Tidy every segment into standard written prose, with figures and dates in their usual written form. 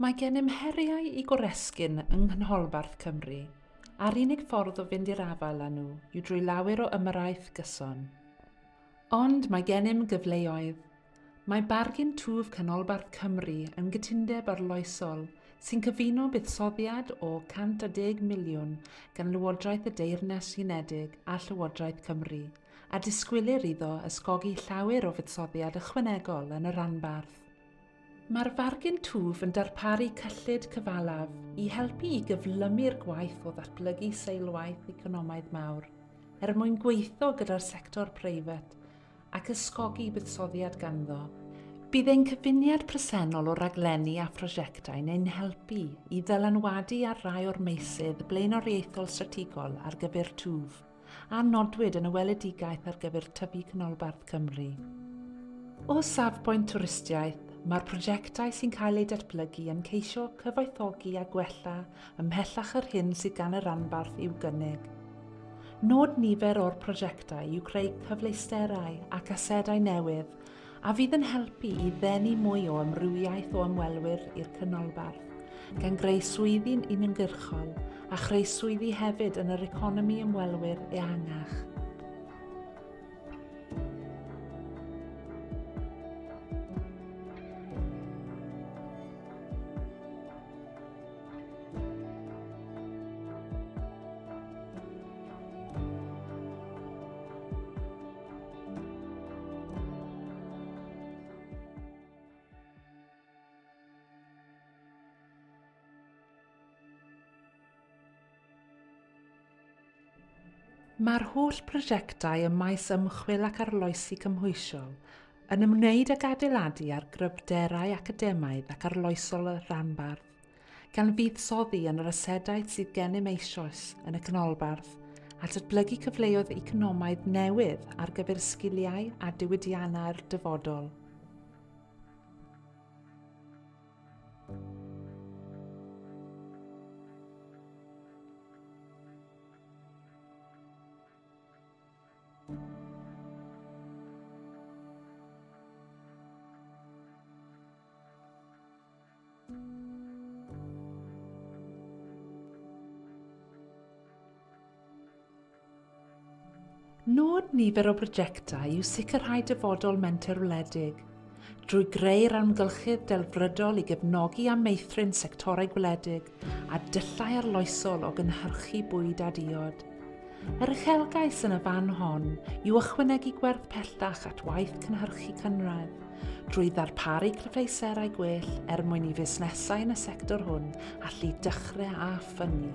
Mae gennym heriau i goresgyn yng Nghanolbarth Cymru, a'r unig ffordd o fynd i'r afael â nhw yw drwy lawer o ymyrraeth gyson. Ond mae gennym gyfleoedd. Mae Bargen Twf Canolbarth Cymru yn gytundeb arloesol sy'n cyfuno buddsoddiad o 110 miliwn gan Lywodraeth y Deyrnas Unedig a Llywodraeth Cymru, a disgwylir iddo ysgogi llawer o fuddsoddiad ychwanegol yn y rhanbarth. Mae'r Fargen Twf yn darparu cyllid cyfalaf i helpu i gyflymu'r gwaith o ddatblygu seilwaith economaidd mawr, mwyn gweithio gyda'r sector preifat ac ysgogi buddsoddiad ganddo. Bydd ein cyfuniad presennol o rhaglenni a prosiectau neu'n helpu i ddylanwadu ar rai o'r meysydd blaenoriaethol strategol ar gyfer twf, a nodwyd yn y weledigaeth ar gyfer tyfu Canolbarth Cymru. O safbwynt twristiaeth, mae'r prosiectau sy'n cael eu datblygu yn ceisio cyfoethogi a gwella ymhellach yr hyn sydd gan y rhanbarth i'w gynnig. Nod nifer o'r prosiectau yw creu cyfleusterau ac asedau newydd, a fydd yn helpu i ddenu mwy o amrywiaeth o ymwelwyr i'r canolbarth, gan greu swyddi'n uniongyrchol a chreu swyddi hefyd yn yr economi ymwelwyr ehangach. Mae'r holl prosiectau ym maes ymchwil ac arloesi cymhwysiol yn ymwneud ag adeiladu ar gryfderau academaidd ac arloesol y rhanbarth, gan fuddsoddi yn yr asedaeth sydd gennym eisoes yn y canolbarth a datblygu cyfleoedd economaidd newydd ar gyfer sgiliau a diwydiannau'r dyfodol. Nod nifer o brosiectau yw sicrhau dyfodol menter wledig, drwy greu'r amgylchedd delfrydol i gefnogi a meithrin sectorau gwledig a dyllau arloesol o gynhyrchu bwyd a diod. Yr uchelgais yn y fan hon yw ychwanegu gwerth pellach at waith cynhyrchu cynradd, drwy ddarparu cyfleusterau gwell mwyn i fusnesau yn y sector hwn allu dechrau a ffynnu.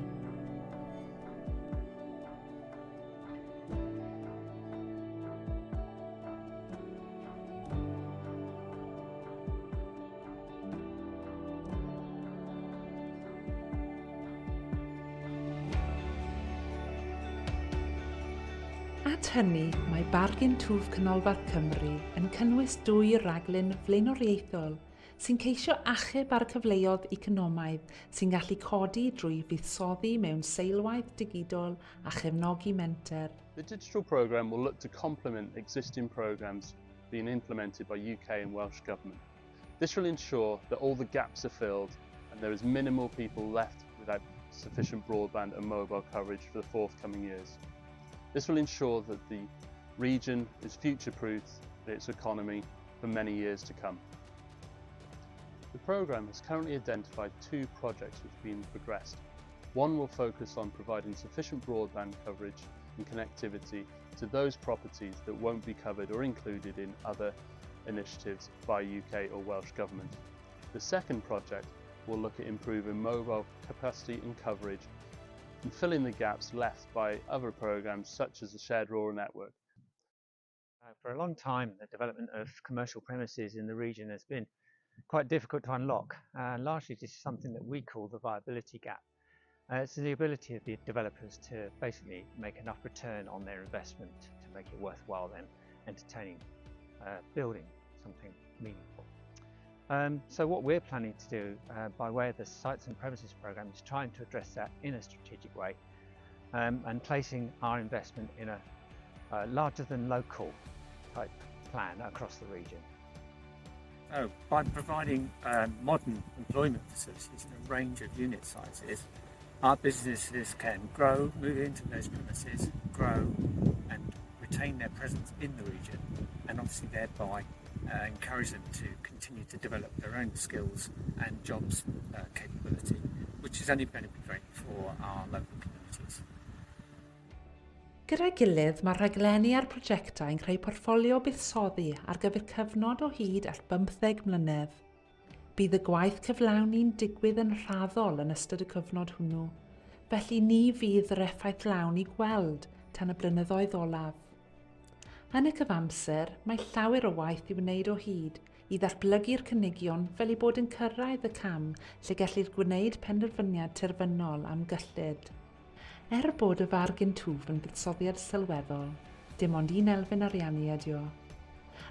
At hynny, mae Bargen Twf Canolbarth Cymru yn cynnwys 2 rhaglen flaenoriaethol sy'n ceisio achub ar cyfleoedd economaidd sy'n gallu codi drwy fuddsoddi mewn seilwaith digidol a chefnogi menter. The digital programme will look to complement existing programmes being implemented by UK and Welsh Government. This will ensure that all the gaps are filled and there is minimal people left without sufficient broadband and mobile coverage for the forthcoming years. This will ensure that the region is future-proofed in its economy for many years to come. The programme has currently identified 2 projects which have been progressed. One will focus on providing sufficient broadband coverage and connectivity to those properties that won't be covered or included in other initiatives by UK or Welsh Government. The second project will look at improving mobile capacity and coverage and filling the gaps left by other programmes such as the shared rural network. For a long time, the development of commercial premises in the region has been quite difficult to unlock, and largely this is something that we call the viability gap. It's the ability of the developers to basically make enough return on their investment to make it worthwhile then entertaining building something meaningful. So what we're planning to do by way of the Sites and Premises programme is trying to address that in a strategic way and placing our investment in a larger than local type plan across the region. By providing modern employment facilities in a range of unit sizes, our businesses can grow, move into those premises, grow and retain their presence in the region, and obviously thereby encourage them to continue to develop their own skills and jobs capability, which is only going to be great for our local communities. Gyda'i gilydd, mae rhaglenni a'r prosiectau yn creu porffolio buddsoddi ar gyfer cyfnod o hyd at 15 mlynedd. Bydd y gwaith cyflawni'n digwydd yn raddol yn ystod y cyfnod hwnnw, felly ni fydd yr effaith lawn i gweld tan y blynyddoedd olaf. Yn y cyfamser, mae llawer o waith i wneud o hyd i ddatblygu'r cynigion fel i bod yn cyrraedd y cam lle gellir gwneud penderfyniad terfynol am gyllid. Bod y Fargen Twf yn buddsoddiad sylweddol, dim ond un elfen ariannu ydy o.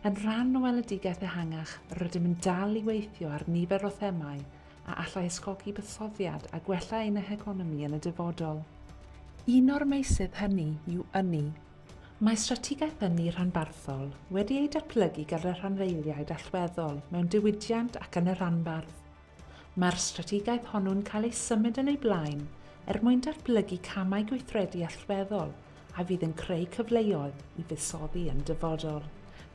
Yn rhan o weledigaeth ehangach, rydym yn dal i weithio ar nifer o themau a allai ysgogi buddsoddiad a gwella ein economi yn y dyfodol. Un o'r meysydd hynny yw ynni. Mae strategaeth ynni rhanbarthol wedi ei datblygu gan y rhanfeiliaid allweddol mewn diwydiant ac yn y rhanbarth. Mae'r strategaeth hwnnw'n cael ei symud yn ei blaen mwyn datblygu camau gweithredu allweddol a fydd yn creu cyfleoedd i fuddsoddi yn dyfodol.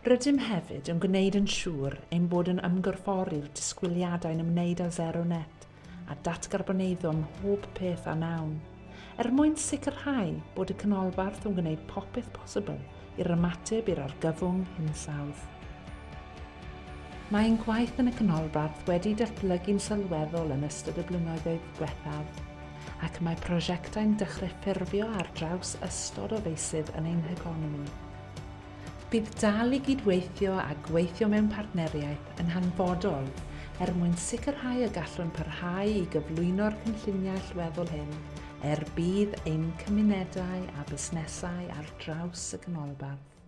Rydym hefyd yn gwneud yn siŵr ein bod yn ymgorffori'r disgwyliadau'n ymwneud â zero net a datgarboneiddio mhob peth a nawn, mwyn sicrhau bod y canolbarth yn gwneud popeth posibl i'r ymateb i'r argyfwng hinsawdd. Mae'n gwaith yn y canolbarth wedi datblygu'n sylweddol yn ystod y blynyddoedd diwethaf, ac mae prosiectau'n dechrau ffurfio ar draws ystod o feysydd yn ein economi. Bydd dal i gydweithio a gweithio mewn partneriaeth yn hanfodol mwyn sicrhau y gallwn parhau i gyflwyno'r cynlluniau allweddol hyn bydd ein cymunedau a busnesau ar draws y canolbarth.